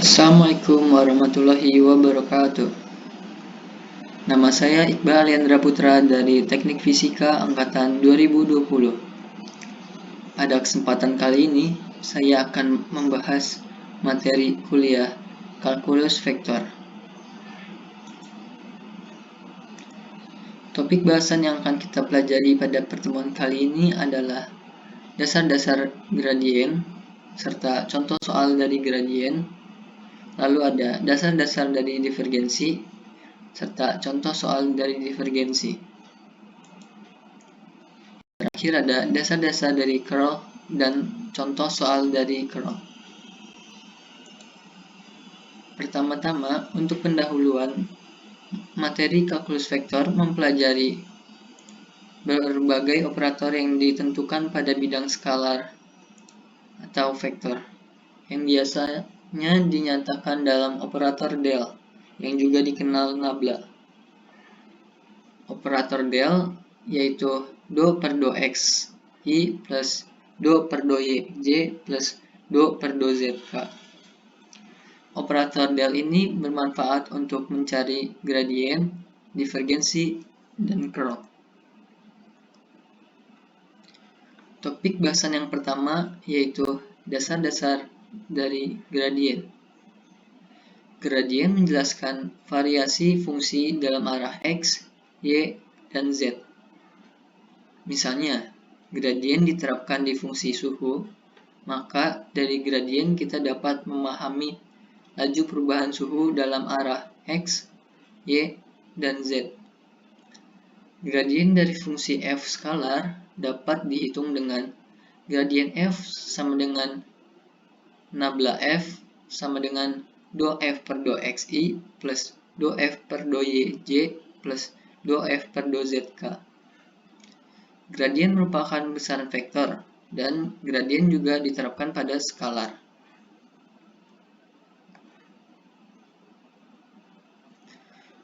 Assalamualaikum warahmatullahi wabarakatuh. Nama saya Iqbal Yandra Putra dari Teknik Fisika Angkatan 2020. Pada kesempatan kali ini, saya akan membahas materi kuliah kalkulus vektor. Topik bahasan yang akan kita pelajari pada pertemuan kali ini adalah dasar-dasar gradien, serta contoh soal dari gradien. Lalu ada dasar-dasar dari divergensi, serta contoh soal dari divergensi. Terakhir ada dasar-dasar dari curl dan contoh soal dari curl. Pertama-tama, untuk pendahuluan, materi kalkulus vektor mempelajari berbagai operator yang ditentukan pada bidang skalar atau vektor, yang biasanya dinyatakan dalam operator del, yang juga dikenal nabla. Operator del yaitu do per do x i plus do per do y j plus do per do z k. Operator del ini bermanfaat untuk mencari gradien, divergensi, dan curl. Topik bahasan yang pertama yaitu dasar-dasar dari gradien. Gradien menjelaskan variasi fungsi dalam arah x, y, dan z. Misalnya, gradien diterapkan di fungsi suhu, maka dari gradien kita dapat memahami laju perubahan suhu dalam arah x, y, dan z. Gradien dari fungsi f skalar dapat dihitung dengan gradien f sama dengan nabla f sama dengan do f per do xi plus do f per do yj plus do f per do zk. Gradien merupakan besaran vektor, dan gradien juga diterapkan pada skalar.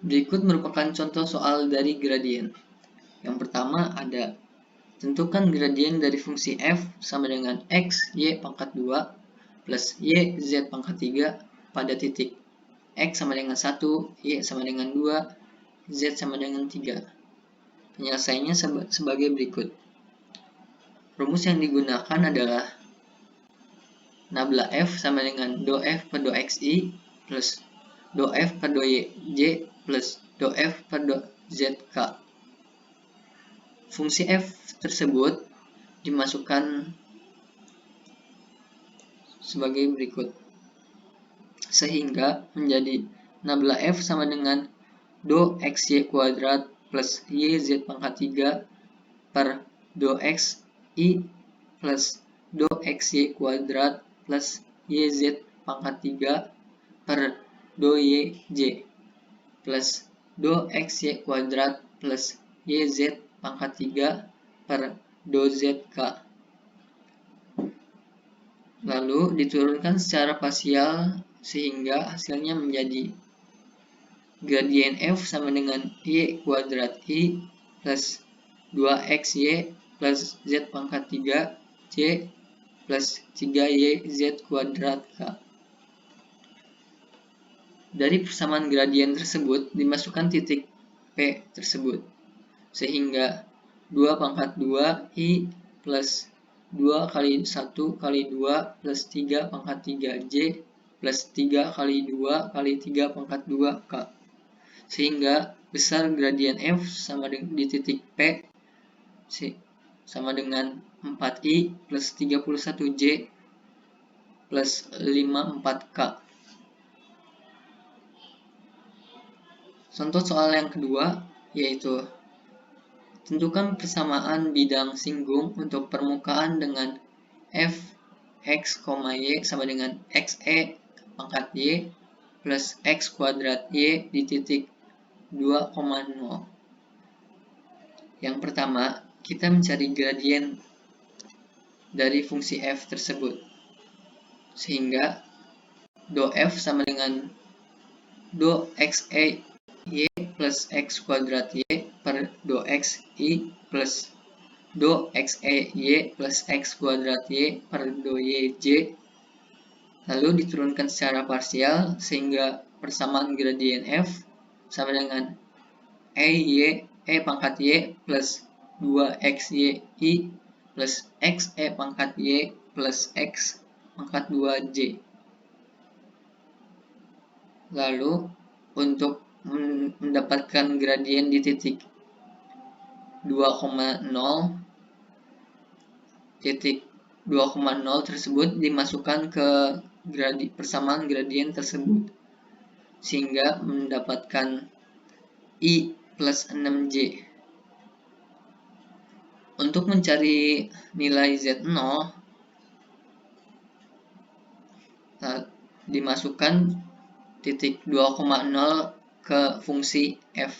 Berikut merupakan contoh soal dari gradien. Yang pertama ada, tentukan gradien dari fungsi f sama dengan x, y pangkat 2 plus y, z pangkat 3 pada titik x sama dengan 1, y sama dengan 2, z sama dengan 3. Penyelesaiannya sebagai berikut. Rumus yang digunakan adalah nabla f sama dengan do f per do xi plus do f per do yj plus do f per do zk. Fungsi f tersebut dimasukkan sebagai berikut, sehingga menjadi nabla f sama dengan do xy kuadrat plus yz pangkat 3 per do xi plus do xy kuadrat plus yz pangkat 3 per do yj plus do xy kuadrat plus yz pangkat 3 per do zk. Lalu diturunkan secara pasial sehingga hasilnya menjadi gradien f sama dengan y kuadrat i plus 2xy plus z pangkat 3 j plus 3y z kuadrat k. Dari persamaan gradien tersebut dimasukkan titik P tersebut, sehingga 2 pangkat 2 i plus 2 kali 1 kali 2 plus 3 pangkat 3 j plus 3 kali 2 kali 3 pangkat 2 k. Sehingga besar gradien f sama di titik P sama dengan 4i plus 31j plus 54k. Contoh soal yang kedua yaitu tentukan persamaan bidang singgung untuk permukaan dengan f x, y sama dengan xe pangkat y plus x kuadrat y di titik 2,0. Yang pertama, kita mencari gradien dari fungsi f tersebut, sehingga do f sama dengan do xe y plus x kuadrat y per do xi plus do xe y plus x kuadrat y per do yj lalu diturunkan secara parsial sehingga persamaan gradien f sama dengan E pangkat y plus 2xy i plus x pangkat y plus x pangkat 2j. Lalu untuk mendapatkan gradien di titik 2,0, titik 2,0 tersebut dimasukkan ke persamaan gradien tersebut sehingga mendapatkan i plus 6j. Untuk mencari nilai z0, dimasukkan titik 2,0 ke fungsi f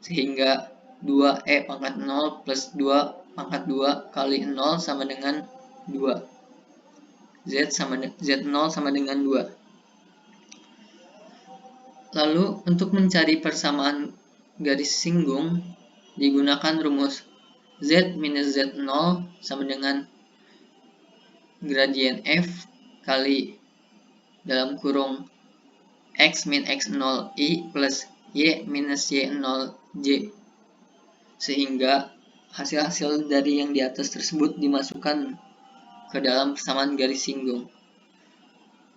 sehingga 2e pangkat 0 plus 2 pangkat 2 kali 0 sama dengan 2. Z0 sama dengan 2. Lalu untuk mencari persamaan garis singgung digunakan rumus z minus z0 sama dengan gradien f kali dalam kurung x min x0 i plus y minus y0 j, sehingga hasil-hasil dari yang di atas tersebut dimasukkan ke dalam persamaan garis singgung,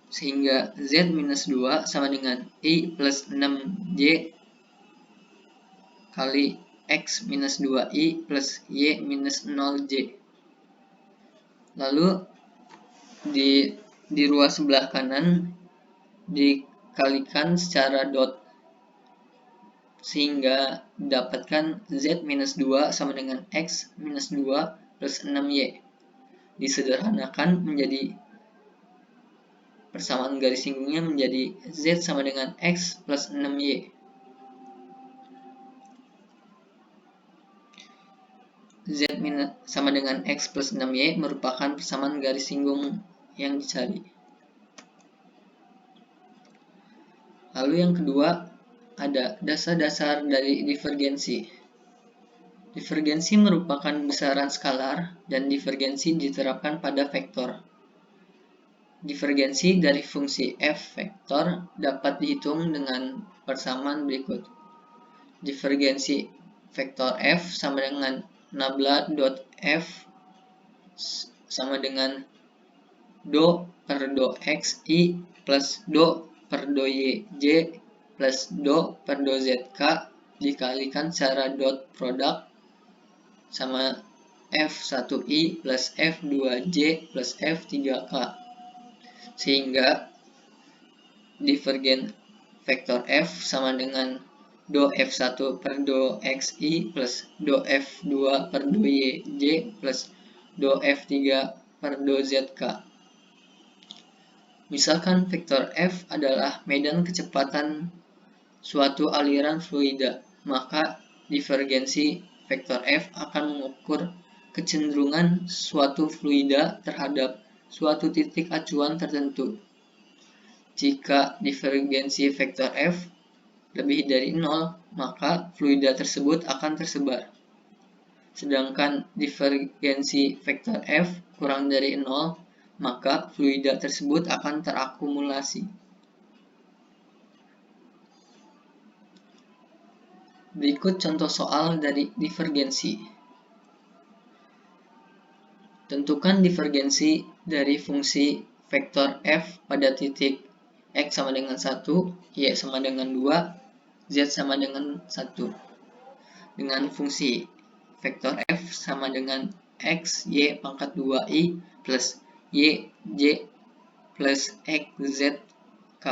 sehingga z minus 2 sama dengan i plus 6j kali x minus 2i plus y minus 0j. Lalu di ruas sebelah kanan dikalikan secara dot sehingga dapatkan z minus 2 sama dengan x minus 2 plus 6y. Disederhanakan menjadi persamaan garis singgungnya menjadi z sama dengan x plus 6y. Z sama dengan x plus 6y merupakan persamaan garis singgung yang dicari. Lalu yang kedua, ada dasar-dasar dari divergensi. Divergensi merupakan besaran skalar dan divergensi diterapkan pada vektor. Divergensi dari fungsi f vektor dapat dihitung dengan persamaan berikut. Divergensi vektor f sama dengan nabla dot f sama dengan do per do x i plus do per do y j plus do per do zk dikalikan secara dot produk sama f1i plus f2j plus f3k, sehingga divergen vektor f sama dengan do f1 per do xi plus do f2 per do yj plus do f3 per do zk. Misalkan vektor f adalah medan kecepatan suatu aliran fluida, maka divergensi vektor f akan mengukur kecenderungan suatu fluida terhadap suatu titik acuan tertentu. Jika divergensi vektor f lebih dari 0, maka fluida tersebut akan tersebar. Sedangkan divergensi vektor f kurang dari 0, maka fluida tersebut akan terakumulasi. Berikut contoh soal dari divergensi. Tentukan divergensi dari fungsi vektor f pada titik x sama dengan 1, y sama dengan 2, z sama dengan 1. Dengan fungsi vektor f sama dengan x, y pangkat 2i plus y, j plus x, z, k.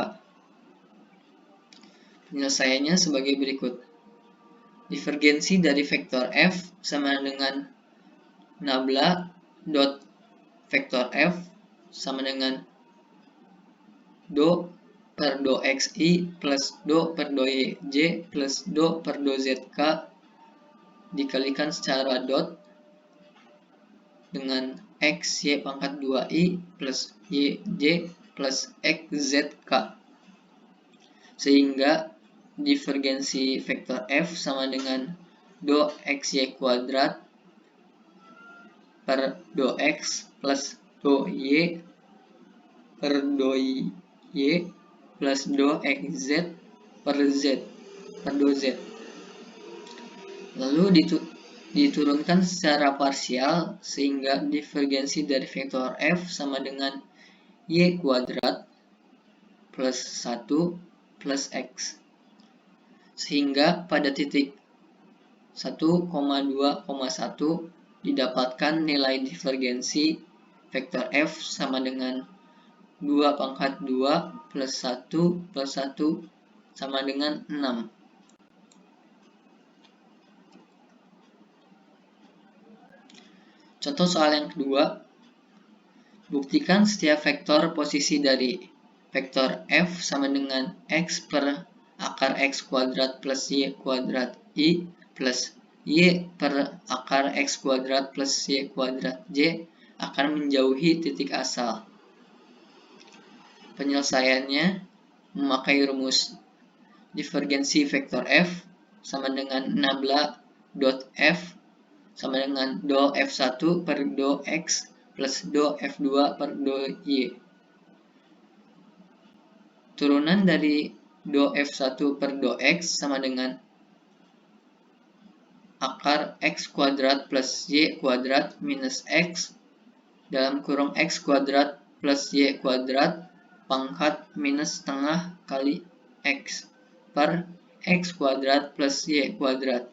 Penyelesaiannya sebagai berikut. Divergensi dari vektor f sama dengan nabla dot vektor f sama dengan do per do xi plus do per do yj plus do per do zk dikalikan secara dot dengan x, y pangkat 2i plus y, j plus x, z, k. Sehingga divergensi vektor f sama dengan do xy kuadrat per do x plus do y per do y plus do xz per do z. Lalu diturunkan secara parsial sehingga divergensi dari vektor f sama dengan y kuadrat plus 1 plus x. Sehingga pada titik 1,2,1 didapatkan nilai divergensi vektor f sama dengan 2 pangkat 2 plus 1 plus 1 sama dengan 6. Contoh soal yang kedua, buktikan setiap vektor posisi dari vektor f sama dengan x per akar x kuadrat plus y kuadrat i plus y per akar x kuadrat plus y kuadrat j akan menjauhi titik asal. Penyelesaiannya memakai rumus divergensi vektor f sama dengan nabla dot f sama dengan do f1 per do x plus do f2 per do y. Turunan dari do f1 per do x sama dengan akar x kuadrat plus y kuadrat minus x dalam kurung x kuadrat plus y kuadrat pangkat minus setengah kali x per x kuadrat plus y kuadrat.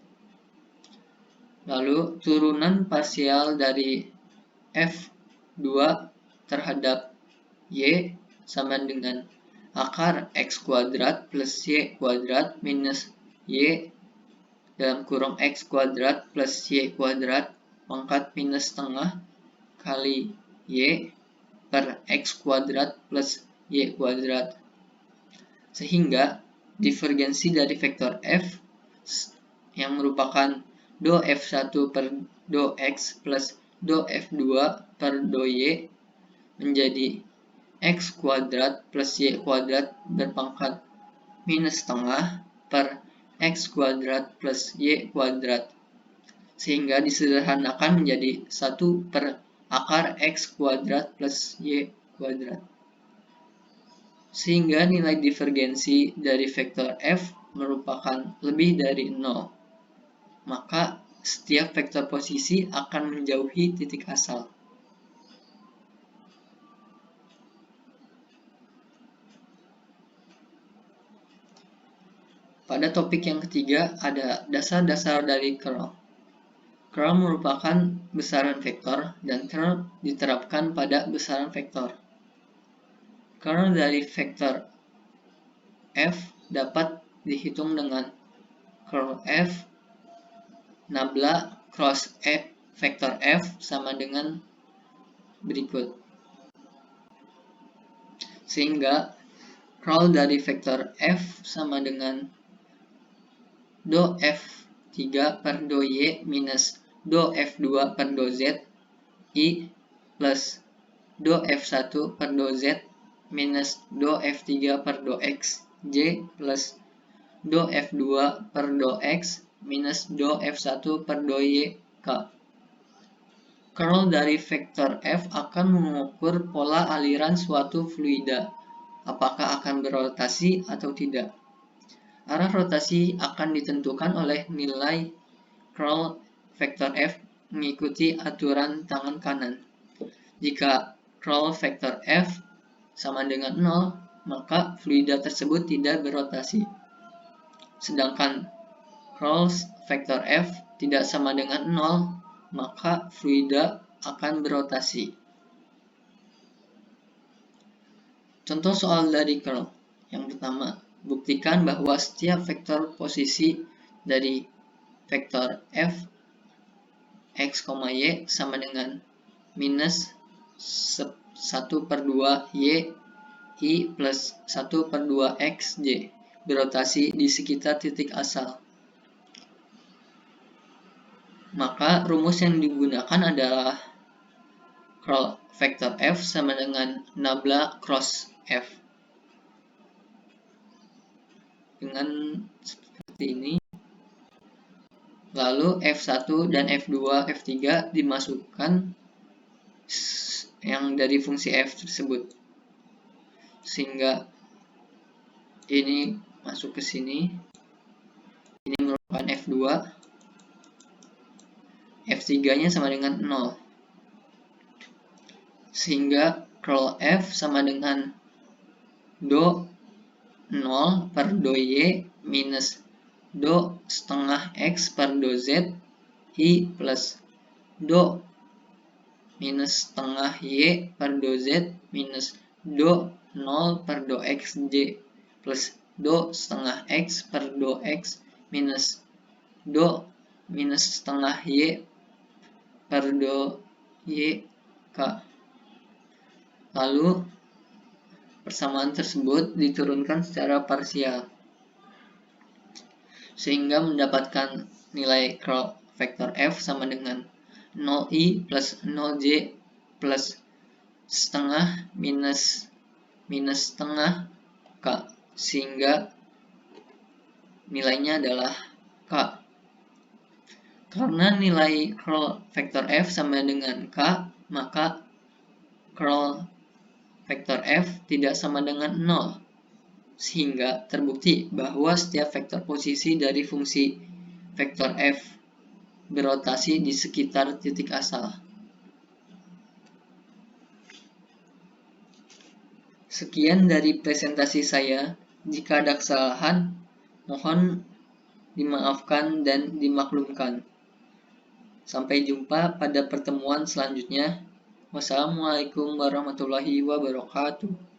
Lalu turunan parsial dari f2 terhadap y sama dengan akar x kuadrat plus y kuadrat minus y dalam kurung x kuadrat plus y kuadrat pangkat minus setengah kali y per x kuadrat plus y kuadrat. Sehingga divergensi dari vektor f yang merupakan do f1 per do x plus do f2 per do y menjadi x kuadrat plus y kuadrat berpangkat minus setengah per x kuadrat plus y kuadrat. Sehingga disederhanakan menjadi 1 per akar x kuadrat plus y kuadrat. Sehingga nilai divergensi dari vektor f merupakan lebih dari 0. Maka setiap vektor posisi akan menjauhi titik asal. Pada topik yang ketiga ada dasar-dasar dari curl. Curl merupakan besaran vektor dan curl diterapkan pada besaran vektor. Curl dari vektor f dapat dihitung dengan curl f nabla cross f vektor f sama dengan berikut. Sehingga curl dari vektor f sama dengan do f3 per do y minus do f2 per do z i plus do f1 per do z minus do f3 per do x j plus do f2 per do x minus do f1 per do y k. Curl dari vektor f akan mengukur pola aliran suatu fluida, apakah akan berotasi atau tidak. Arah rotasi akan ditentukan oleh nilai curl vektor f mengikuti aturan tangan kanan. Jika curl vektor f sama dengan 0, maka fluida tersebut tidak berotasi. Sedangkan curl vektor f tidak sama dengan 0, maka fluida akan berotasi. Contoh soal dari curl. Yang pertama, buktikan bahwa setiap vektor posisi dari vektor f x, y sama dengan minus 1 per 2 y i plus 1 per 2 x j berotasi di sekitar titik asal. Maka rumus yang digunakan adalah curl vektor f sama dengan nabla cross f. Dengan seperti ini. Lalu f1 dan f2, f3 dimasukkan yang dari fungsi f tersebut. sehingga ini masuk ke sini. Ini merupakan F2, F3-nya sama dengan 0. Sehingga curl F sama dengan do 0 per do Y minus do setengah X per do Z I plus do minus setengah Y per do Z minus do 0 per do XJ plus do setengah X per do X minus do minus setengah Y per do Y K. Lalu persamaan tersebut diturunkan secara parsial sehingga mendapatkan nilai curl vektor F sama dengan 0i plus 0j plus setengah minus setengah K, sehingga nilainya adalah K. Karena nilai curl vektor F sama dengan K, maka curl vektor F tidak sama dengan 0. Sehingga terbukti bahwa setiap vektor posisi dari fungsi vektor F berotasi di sekitar titik asal. Sekian dari presentasi saya. Jika ada kesalahan, mohon dimaafkan dan dimaklumkan. Sampai jumpa pada pertemuan selanjutnya. Wassalamualaikum warahmatullahi wabarakatuh.